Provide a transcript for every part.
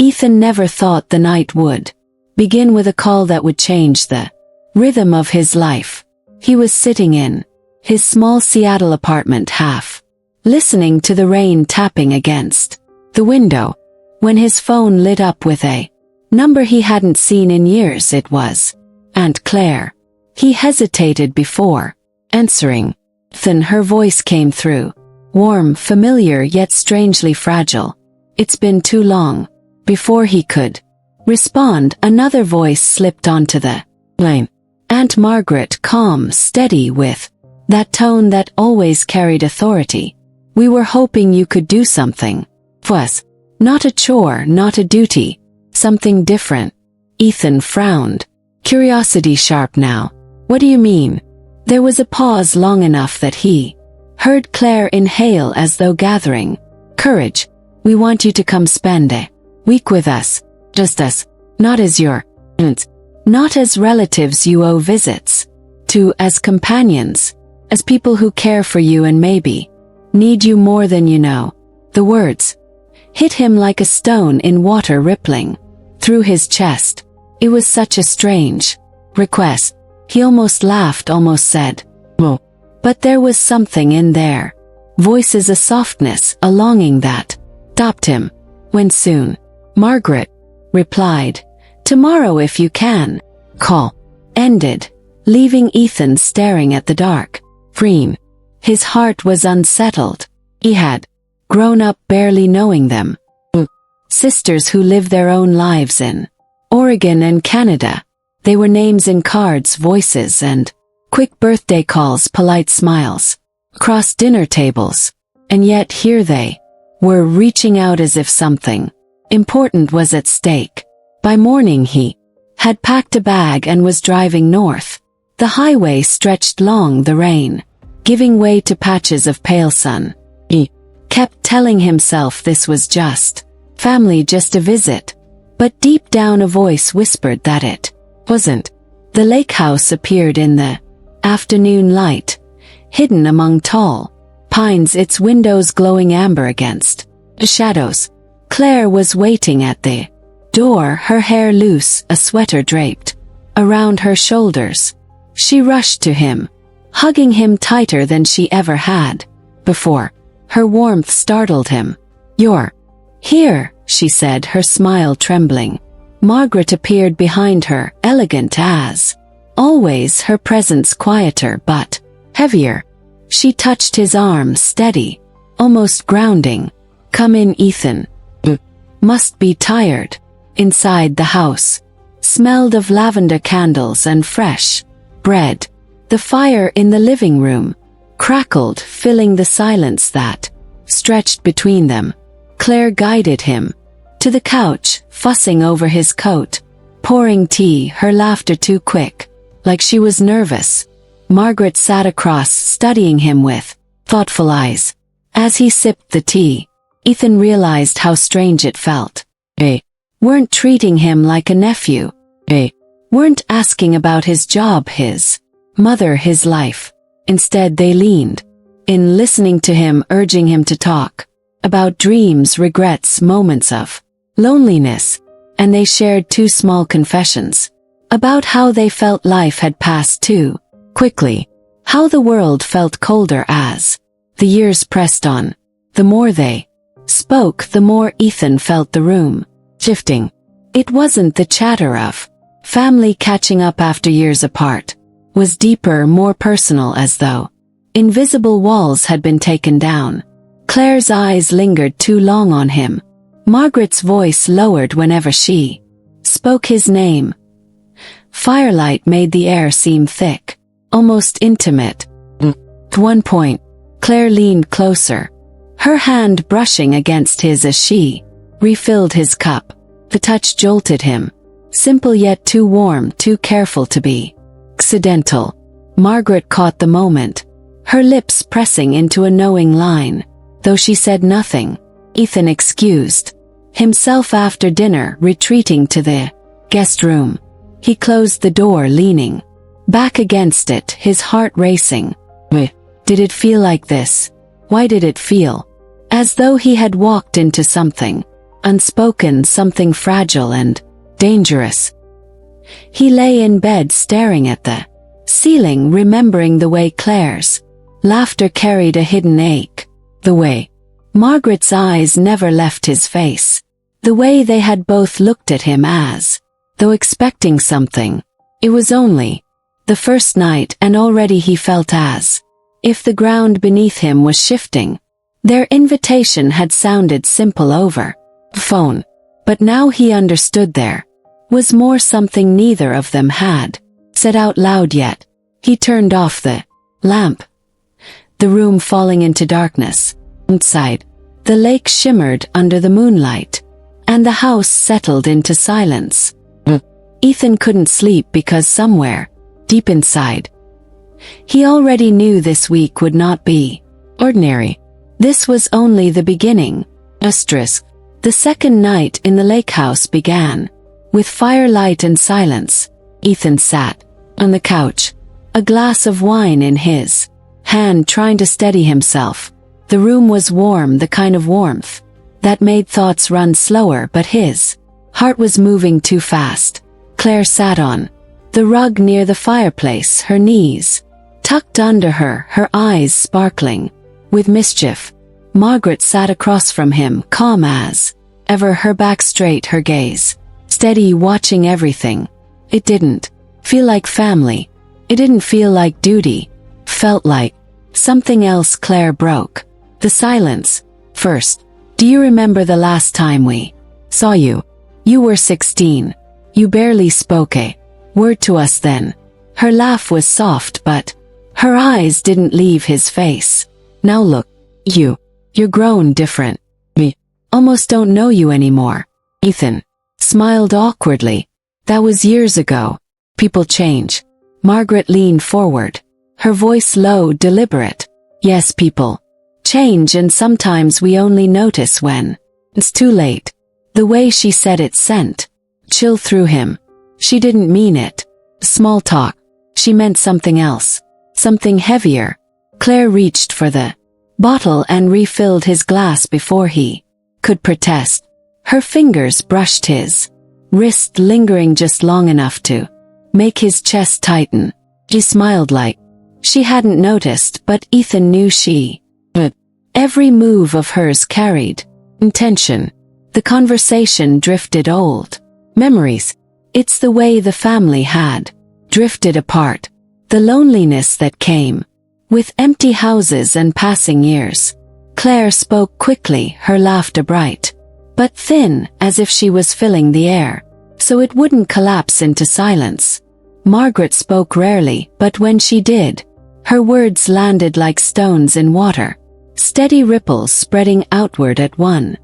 Ethan never thought the night would begin with a call that would change the rhythm of his life. He was sitting in his small Seattle apartment listening to the rain tapping against the window, when his phone lit up with a number he hadn't seen in years. It was Aunt Claire. He hesitated before answering. Then her voice came through, warm, familiar yet strangely fragile. It's been too long. Before he could respond, another voice slipped onto the line. Aunt Margaret, calm, steady, with that tone that always carried authority. We were hoping you could do something for us. Not a chore, not a duty. Something different. Ethan frowned, curiosity sharp now. What do you mean? There was a pause long enough that he heard Claire inhale as though gathering courage. We want you to come spend a week with us. Just us. Not as your aunt. Not as relatives you owe visits to, as companions. As people who care for you and maybe need you more than you know. The words hit him like a stone in water rippling through his chest. It was such a strange request. He almost laughed, almost said, "Well." But there was something in their voices, a softness, a longing that stopped him. When soon, Margaret replied, "Tomorrow if you can." Call ended, leaving Ethan staring at the dark screen. His heart was unsettled. He had grown up barely knowing them. Sisters who lived their own lives in Oregon and Canada. They were names in cards, voices, and quick birthday calls, polite smiles, across dinner tables. And yet here they were, reaching out as if something important was at stake. By morning he had packed a bag and was driving north. The highway stretched long, the rain giving way to patches of pale sun. He kept telling himself this was just family, just a visit. But deep down a voice whispered that it wasn't. The lake house appeared in the afternoon light, hidden among tall pines, its windows glowing amber against the shadows. Claire was waiting at the door, her hair loose, a sweater draped around her shoulders. She rushed to him, hugging him tighter than she ever had before. Her warmth startled him. "You're here," she said, her smile trembling. Margaret appeared behind her, elegant as always, her presence quieter but heavier. She touched his arm, steady, almost grounding. "Come in, Ethan. Must be tired." Inside, the house smelled of lavender candles and fresh bread. The fire in the living room crackled, filling the silence that stretched between them. Claire guided him to the couch, fussing over his coat, pouring tea, her laughter too quick, like she was nervous. Margaret sat across, studying him with thoughtful eyes. As he sipped the tea, Ethan realized how strange it felt. They weren't treating him like a nephew. They weren't asking about his job, his mother, his life. Instead, they leaned in, listening to him, urging him to talk about dreams, regrets, moments of loneliness. And they shared two small confessions about how they felt life had passed too quickly, how the world felt colder as the years pressed on. The more they spoke, the more Ethan felt the room shifting. It wasn't the chatter of family catching up after years apart. Was deeper, more personal, as though invisible walls had been taken down. Claire's eyes lingered too long on him. Margaret's voice lowered whenever she spoke his name. Firelight made the air seem thick, almost intimate. At one point, Claire leaned closer, her hand brushing against his as she refilled his cup. The touch jolted him, simple yet too warm, too careful to be accidental. Margaret caught the moment, her lips pressing into a knowing line. Though she said nothing, Ethan excused himself after dinner, retreating to the guest room. He closed the door, leaning back against it, his heart racing. Did it feel like this? Why did it feel as though he had walked into something unspoken, something fragile and dangerous. He lay in bed staring at the ceiling, remembering the way Claire's laughter carried a hidden ache, the way Margaret's eyes never left his face, the way they had both looked at him as though expecting something. It was only the first night, and already he felt as if the ground beneath him was shifting. Their invitation had sounded simple over the phone, but now he understood there was more, something neither of them had said out loud yet. He turned off the lamp, the room falling into darkness. Outside, the lake shimmered under the moonlight, and the house settled into silence. Ethan couldn't sleep because somewhere, deep inside, he already knew this week would not be ordinary. This was only the beginning. The second night in the lake house began. With firelight and silence, Ethan sat on the couch, a glass of wine in his hand, trying to steady himself. The room was warm, the kind of warmth that made thoughts run slower, but his heart was moving too fast. Claire sat on the rug near the fireplace, her knees tucked under her, her eyes sparkling with mischief. Margaret sat across from him, calm as ever, her back straight, her gaze steady, watching everything. It didn't feel like family. It didn't feel like duty. Felt like something else. Claire broke the silence. First, do you remember the last time we saw you? You were 16. You barely spoke a word to us then. Her laugh was soft, but her eyes didn't leave his face. Now look, you're grown, different. We almost don't know you anymore. Ethan smiled awkwardly. That was years ago. People change. Margaret leaned forward, her voice low, deliberate. Yes, people change, and sometimes we only notice when it's too late. The way she said it sent chill through him. She didn't mean it. Small talk. She meant something else. Something heavier. Claire reached for the bottle and refilled his glass before he could protest. Her fingers brushed his wrist, lingering just long enough to make his chest tighten. She smiled like she hadn't noticed, but Ethan knew she would. Every move of hers carried intention. The conversation drifted old memories. It's the way the family had drifted apart. The loneliness that came with empty houses and passing years. Claire spoke quickly, her laughter bright but thin, as if she was filling the air so it wouldn't collapse into silence. Margaret spoke rarely, but when she did, her words landed like stones in water, steady ripples spreading outward at one.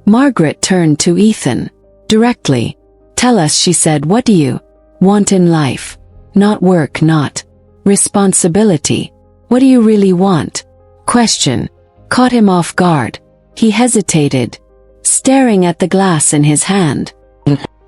Margaret turned to Ethan directly. Tell us, she said, what do you want in life? Not work, not responsibility. What do you really want? Question caught him off guard. He hesitated, staring at the glass in his hand.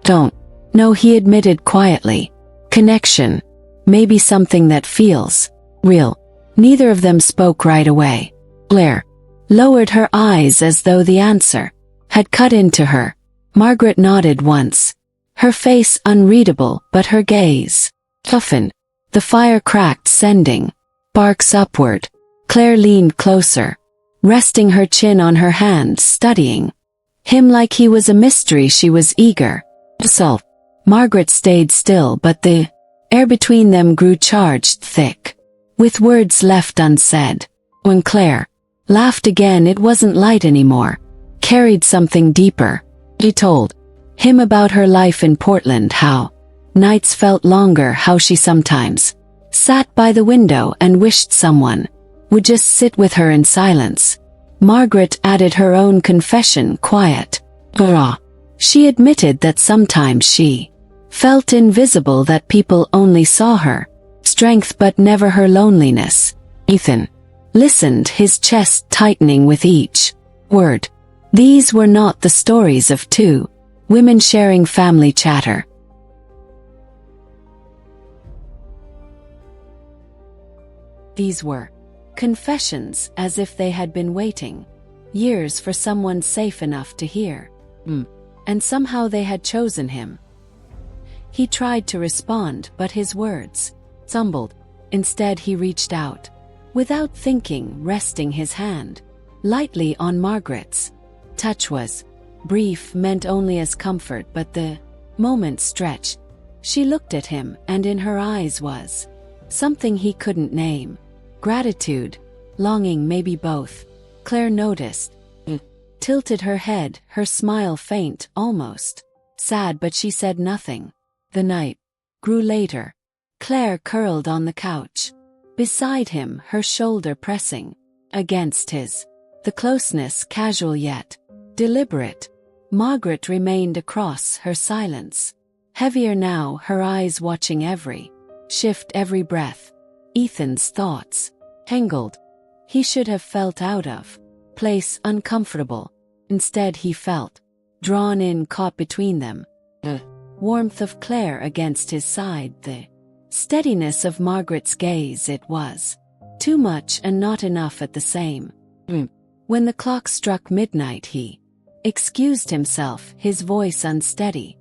Don't know, he admitted quietly. Connection. Maybe something that feels real. Neither of them spoke right away. Claire lowered her eyes as though the answer had cut into her. Margaret nodded once, her face unreadable, but her gaze toughened. The fire cracked, sending sparks upward. Claire leaned closer, resting her chin on her hand, studying him like he was a mystery she was eager to solve. Margaret stayed still, but the air between them grew charged, thick with words left unsaid. When Claire laughed again, it wasn't light anymore, carried something deeper. She told him about her life in Portland, how nights felt longer, how she sometimes sat by the window and wished someone would just sit with her in silence. Margaret added her own confession, quiet. She admitted that sometimes she felt invisible, that people only saw her strength but never her loneliness. Ethan listened, his chest tightening with each word. These were not the stories of two women sharing family chatter. These were confessions, as if they had been waiting years for someone safe enough to hear. And somehow they had chosen him. He tried to respond, but his words stumbled. Instead he reached out, without thinking, resting his hand lightly on Margaret's. Touch was brief, meant only as comfort, but the moment stretched. She looked at him, and in her eyes was something he couldn't name. Gratitude, longing, maybe both. Claire noticed. Tilted her head, her smile faint, almost sad, but she said nothing. The night grew later. Claire curled on the couch beside him, her shoulder pressing against his. The closeness casual yet deliberate. Margaret remained across her silence, heavier now, her eyes watching every shift, every breath. Ethan's thoughts tangled. He should have felt out of place, uncomfortable. Instead he felt drawn in, caught between them. The warmth of Claire against his side, the steadiness of Margaret's gaze. It was too much and not enough at the same. When the clock struck midnight he excused himself, his voice unsteady.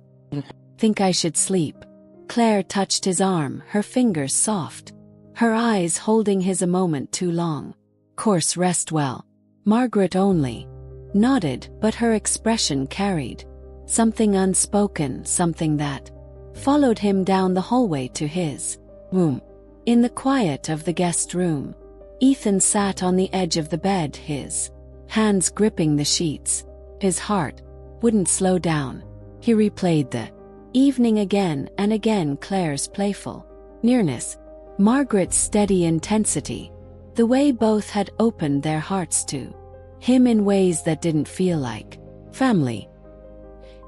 Think I should sleep. Claire touched his arm, her fingers soft, her eyes holding his a moment too long. Course, rest well. Margaret only nodded, but her expression carried something unspoken, something that followed him down the hallway to his room. In the quiet of the guest room, Ethan sat on the edge of the bed, his hands gripping the sheets. His heart wouldn't slow down. He replayed the evening again and again, Claire's playful nearness, Margaret's steady intensity, the way both had opened their hearts to him in ways that didn't feel like family.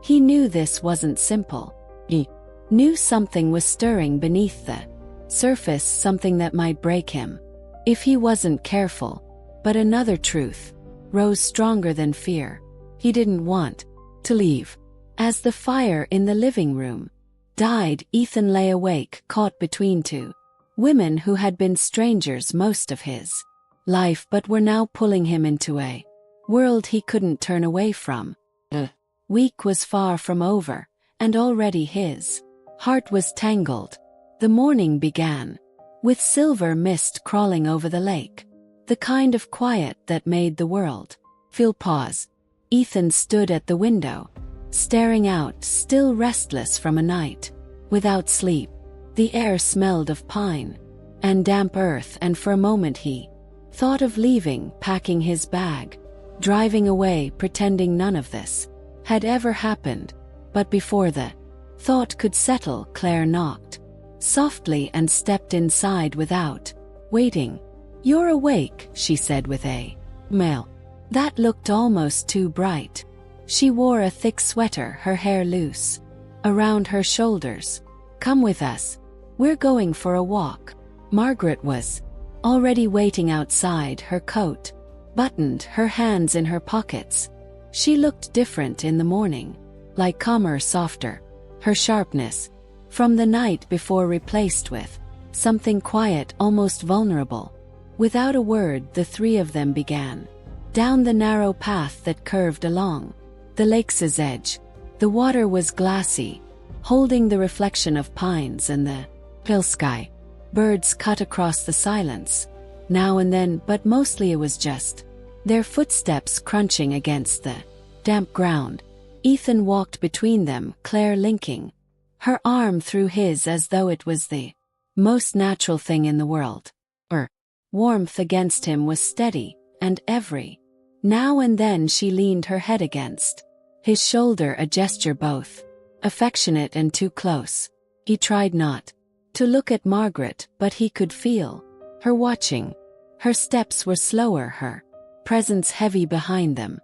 He knew this wasn't simple. He knew something was stirring beneath the surface, something that might break him if he wasn't careful. But another truth rose stronger than fear. He didn't want to leave. As the fire in the living room died, Ethan lay awake, caught between two women who had been strangers most of his life but were now pulling him into a world he couldn't turn away from. The week was far from over, and already his heart was tangled. The morning began with silver mist crawling over the lake, the kind of quiet that made the world feel pause. Ethan stood at the window, staring out, still restless from a night without sleep. The air smelled of pine and damp earth, and for a moment he thought of leaving, packing his bag, driving away, pretending none of this had ever happened. But before the thought could settle, Claire knocked softly and stepped inside without waiting. "You're awake," she said with a smile that looked almost too bright. She wore a thick sweater, her hair loose around her shoulders. "Come with us. We're going for a walk." Margaret was already waiting outside, her coat buttoned, her hands in her pockets. She looked different in the morning, like calmer, softer, her sharpness from the night before replaced with something quiet, almost vulnerable. Without a word, the three of them began down the narrow path that curved along the lake's edge. The water was glassy, holding the reflection of pines and the pale sky. Birds cut across the silence, now and then, but mostly it was just their footsteps crunching against the damp ground. Ethan walked between them, Claire linking her arm through his as though it was the most natural thing in the world. Her warmth against him was steady, and every now and then she leaned her head against his shoulder, a gesture both affectionate and too close. He tried not to look at Margaret, but he could feel her watching. Her steps were slower, her presence heavy behind them.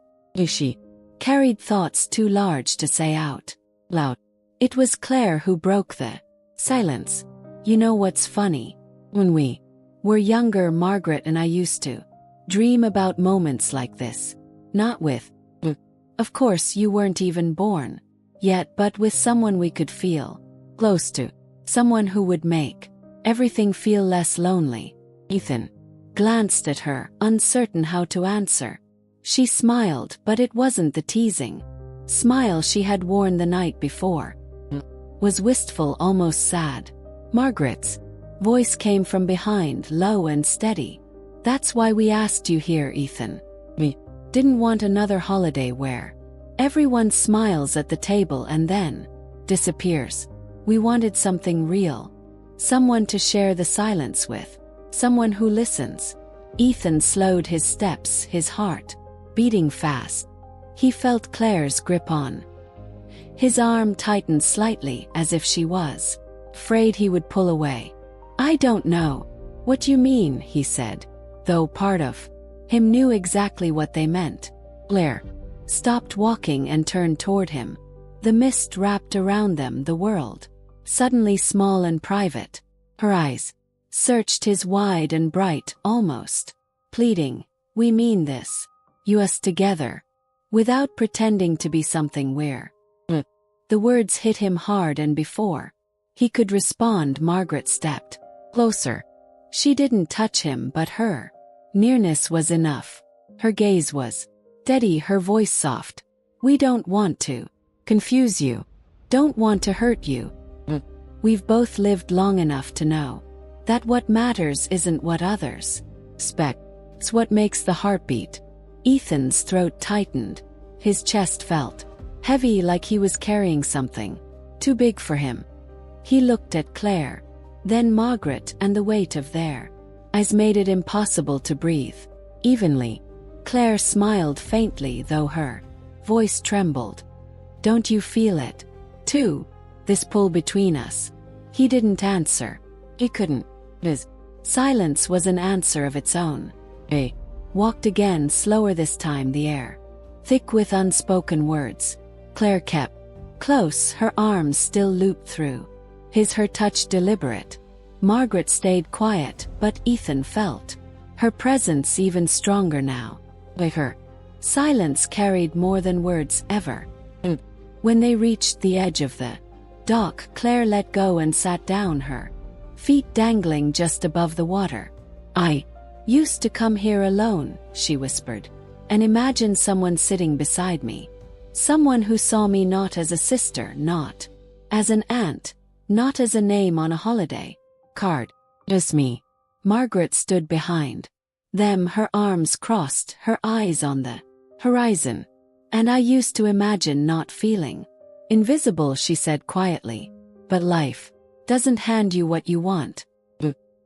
She carried thoughts too large to say out loud. It was Claire who broke the silence. "You know what's funny? When we were younger, Margaret and I used to dream about moments like this. Not with, of course you weren't even born yet, but with someone we could feel close to. Someone who would make everything feel less lonely." Ethan glanced at her, uncertain how to answer. She smiled, but it wasn't the teasing smile she had worn the night before was wistful, almost sad. Margaret's voice came from behind, low and steady. That's why we asked you here, Ethan. We didn't want another holiday where everyone smiles at the table and then disappears. We wanted something real. Someone to share the silence with. Someone who listens. Ethan slowed his steps, his heart beating fast. He felt Claire's grip on his arm tightened slightly, as if she was afraid he would pull away. I don't know what you mean, he said, though part of him knew exactly what they meant. Claire stopped walking and turned toward him. The mist wrapped around them, the world suddenly small and private. Her eyes searched his wide and bright, almost pleading. We mean this. You us together. Without pretending to be something we're. The words hit him hard, and before he could respond, Margaret stepped closer. She didn't touch him, but her nearness was enough. Her gaze was steady, her voice soft. We don't want to confuse you. Don't want to hurt you. We've both lived long enough to know that what matters isn't what others expect. It's what makes the heart beat. Ethan's throat tightened. His chest felt heavy, like he was carrying something too big for him. He looked at Claire, then Margaret, and the weight of their eyes made it impossible to breathe evenly. Claire smiled faintly, though her voice trembled. Don't you feel it, too? This pull between us? He didn't answer. He couldn't. His silence was an answer of its own. They walked again, slower this time, the air thick with unspoken words. Claire kept close, her arms still looped through his, her touch deliberate. Margaret stayed quiet, but Ethan felt her presence even stronger now. Like her silence carried more than words ever. When they reached the edge of the dock, Claire let go and sat down, her feet dangling just above the water. I used to come here alone, she whispered, and imagine someone sitting beside me. Someone who saw me not as a sister, not as an aunt, not as a name on a holiday card. Just me. Margaret stood behind them, her arms crossed, her eyes on the horizon. And I used to imagine not feeling invisible, she said quietly. But life doesn't hand you what you want.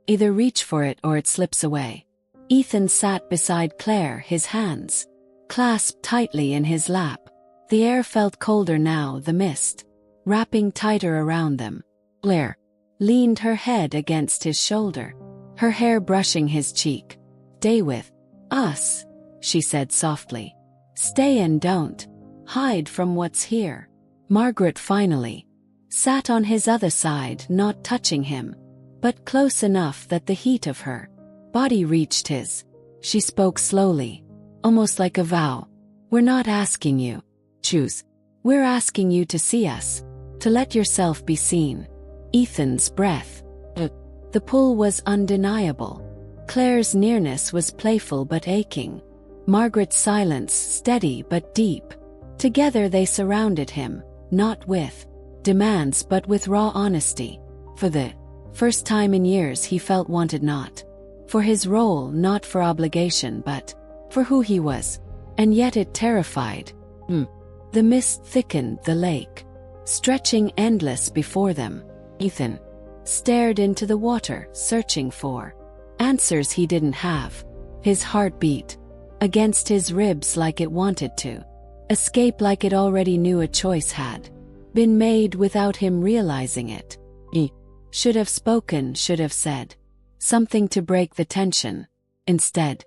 Either reach for it or it slips away. Ethan sat beside Claire, his hands clasped tightly in his lap. The air felt colder now, the mist wrapping tighter around them. Claire leaned her head against his shoulder, her hair brushing his cheek. Stay with us, she said softly. Stay and don't hide from what's here. Margaret finally sat on his other side, not touching him, but close enough that the heat of her body reached his. She spoke slowly, almost like a vow. We're not asking you choose. We're asking you to see us, to let yourself be seen. Ethan's breath. The pull was undeniable. Claire's nearness was playful but aching. Margaret's silence steady but deep. Together they surrounded him, not with demands but with raw honesty. For the first time in years he felt wanted, not for his role, not for obligation, but for who he was. And yet it terrified. The mist thickened, the lake stretching endless before them. Ethan stared into the water, searching for answers he didn't have. His heart beat against his ribs like it wanted to escape, like it already knew a choice had been made without him realizing it. He should have spoken, should have said something to break the tension. Instead,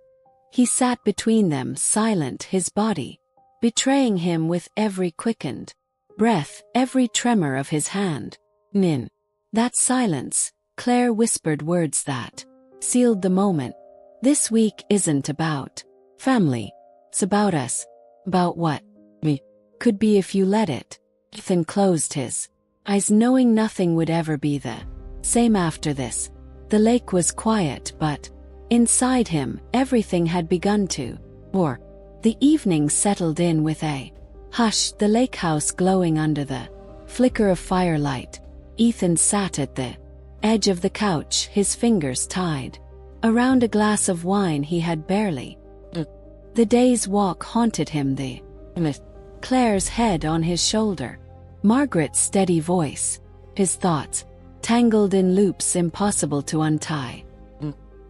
he sat between them, silent, his body betraying him with every quickened breath, every tremor of his hand. In that silence, Claire whispered words that sealed the moment. This week isn't about family. It's about us. About what we could be if you let it. Ethan closed his eyes, knowing nothing would ever be the same after this. The lake was quiet, but inside him, everything had begun to. Or the evening settled in with a Hush, the lake house glowing under the flicker of firelight. Ethan sat at the edge of the couch, his fingers tied around a glass of wine he had barely. The day's walk haunted him, Claire's head on his shoulder, Margaret's steady voice, his thoughts tangled in loops impossible to untie.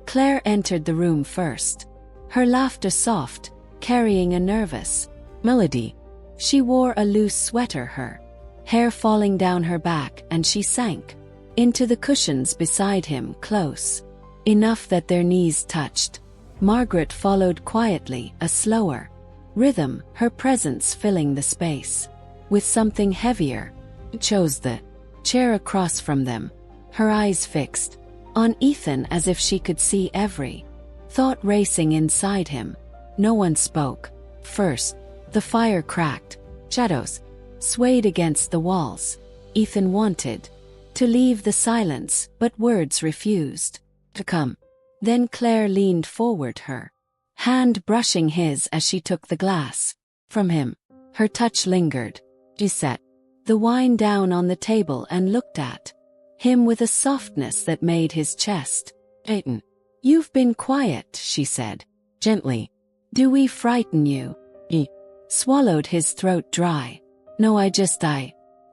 Claire entered the room first, her laughter soft, carrying a nervous melody. She wore a loose sweater, her hair falling down her back, and she sank into the cushions beside him, close enough that their knees touched. Margaret followed quietly, a slower rhythm, her presence filling the space with something heavier. Chose the chair across from them, her eyes fixed on Ethan as if she could see every thought racing inside him. No one spoke. First, the fire cracked, shadows swayed against the walls. Ethan wanted to leave the silence, but words refused to come. Then Claire leaned forward, her hand brushing his as she took the glass from him. Her touch lingered. She set the wine down on the table and looked at him with a softness that made his chest tighten. "You've been quiet," she said gently. "Do we frighten you?" He swallowed, his throat dry. "No, I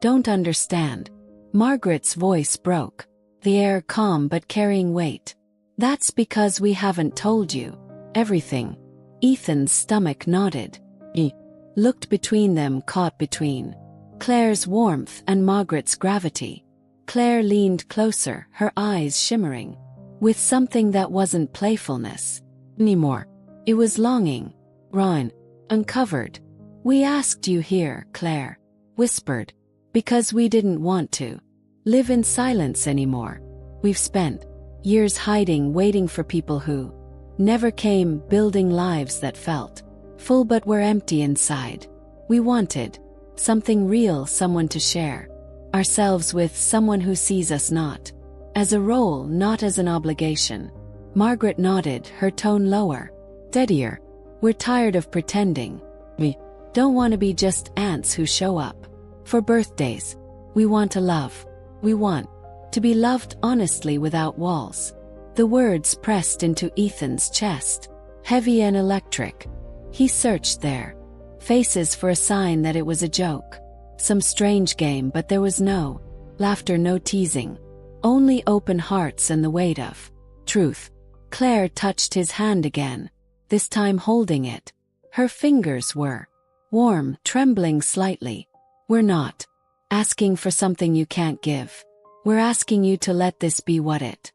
don't understand." Margaret's voice broke, the air calm but carrying weight. "That's because we haven't told you everything." Ethan's stomach nodded. He looked between them, caught between Claire's warmth and Margaret's gravity. Claire leaned closer, her eyes shimmering with something that wasn't playfulness anymore. It was longing, raw and uncovered. "We asked you here," Claire whispered, "because we didn't want to live in silence anymore. We've spent years hiding, waiting for people who never came, building lives that felt full but were empty inside. We wanted something real, someone to share ourselves with, someone who sees us not as a role, not as an obligation." Margaret nodded, her tone lower, steadier. "We're tired of pretending. We don't want to be just ants who show up for birthdays. We want to love. We want to be loved honestly, without walls." The words pressed into Ethan's chest, heavy and electric. He searched their faces for a sign that it was a joke, some strange game, but there was no laughter, no teasing, only open hearts and the weight of truth. Claire touched his hand again, this time holding it. Her fingers were warm, trembling slightly. "We're not asking for something you can't give. We're asking you to let this be what it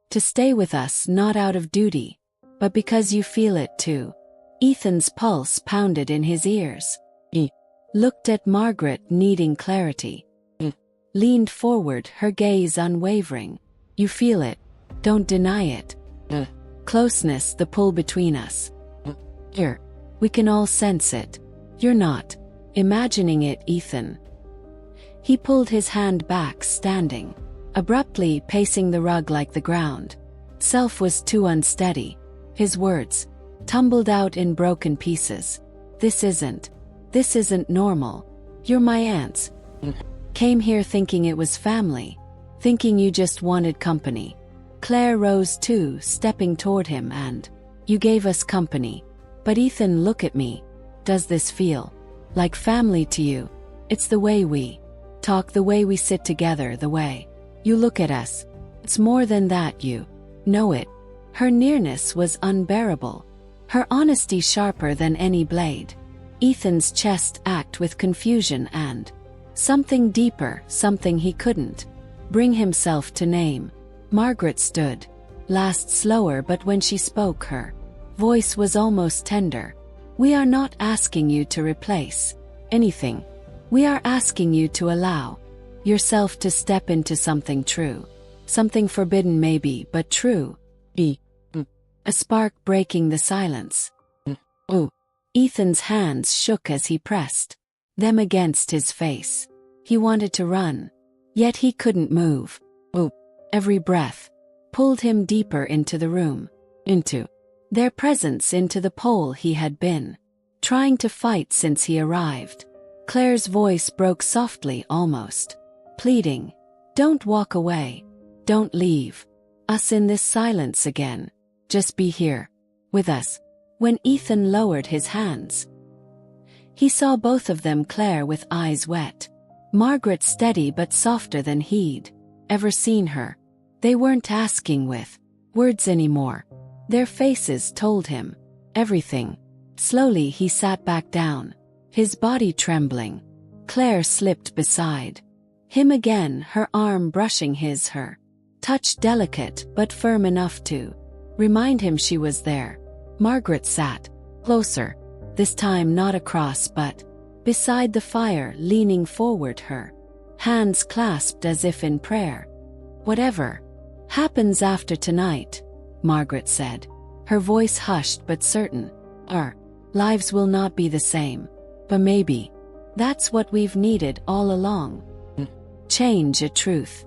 to stay with us, not out of duty, but because you feel it too." Ethan's pulse pounded in his ears. He looked at Margaret, needing clarity. Leaned forward, her gaze unwavering. "You feel it. Don't deny it. Closeness, the pull between us. Here, we can all sense it. You're not imagining it, Ethan." He pulled his hand back, standing abruptly, pacing the rug like the ground itself was too unsteady. His words tumbled out in broken pieces. This isn't normal. You're my aunts. Came here thinking it was family, thinking you just wanted company." Claire rose too, stepping toward him. "And you gave us company. But Ethan, look at me. Does this feel like family to you? It's the way we talk, the way we sit together, the way you look at us. It's more than that, you know it." Her nearness was unbearable, her honesty sharper than any blade. Ethan's chest ached with confusion and something deeper, something he couldn't bring himself to name. Margaret stood last, slower, but when she spoke, her voice was almost tender. "We are not asking you to replace anything. We are asking you to allow yourself to step into something true. Something forbidden maybe, but true." A spark breaking the silence. Ethan's hands shook as he pressed them against his face. He wanted to run, yet he couldn't move. Every breath pulled him deeper into the room, into their presence, into the pole he had been trying to fight since he arrived. Claire's voice broke softly, almost pleading. Don't walk away. Don't leave us in this silence again. Just be here with us. When Ethan lowered his hands, he saw both of them, Claire with eyes wet, Margaret steady but softer than he'd ever seen her. They weren't asking with words anymore. Their faces told him everything. Slowly he sat back down, his body trembling. Claire slipped beside him again, her arm brushing his, her touch delicate but firm enough to remind him she was there. Margaret sat closer, this time not across but beside the fire, leaning forward, her hands clasped as if in prayer. Whatever happens after tonight, Margaret said, her voice hushed but certain, our lives will not be the same. But maybe that's what we've needed all along. Change, a truth.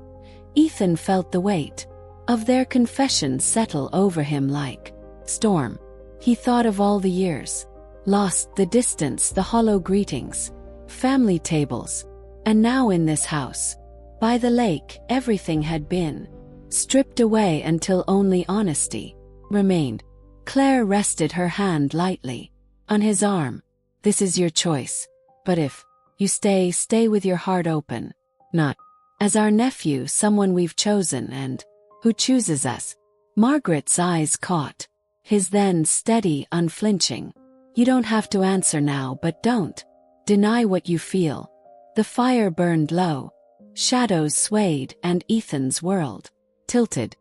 Ethan felt the weight of their confession settle over him like storm. He thought of all the years lost, the distance, the hollow greetings, family tables, and now in this house by the lake, everything had been stripped away until only honesty remained. Claire rested her hand lightly on his arm. This is your choice, but if you stay with your heart open, not as our nephew, someone we've chosen and who chooses us. Margaret's eyes caught his, then steady, unflinching. You don't have to answer now, but don't deny what you feel. The fire burned low, shadows swayed, and Ethan's world tilted.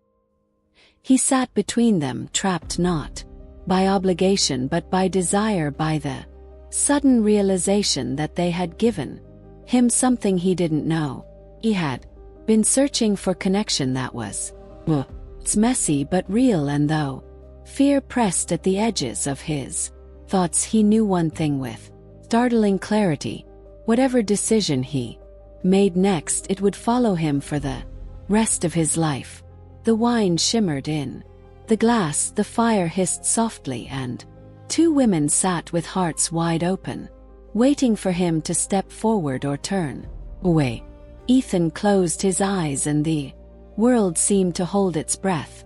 He sat between them, trapped not by obligation but by desire, by the sudden realization that they had given him something he didn't know. He had been searching for connection that was, it's messy but real, and though fear pressed at the edges of his thoughts, he knew one thing with startling clarity. Whatever decision he made next, it would follow him for the rest of his life. The wine shimmered in the glass, the fire hissed softly, and two women sat with hearts wide open, waiting for him to step forward or turn away. Ethan closed his eyes and the world seemed to hold its breath.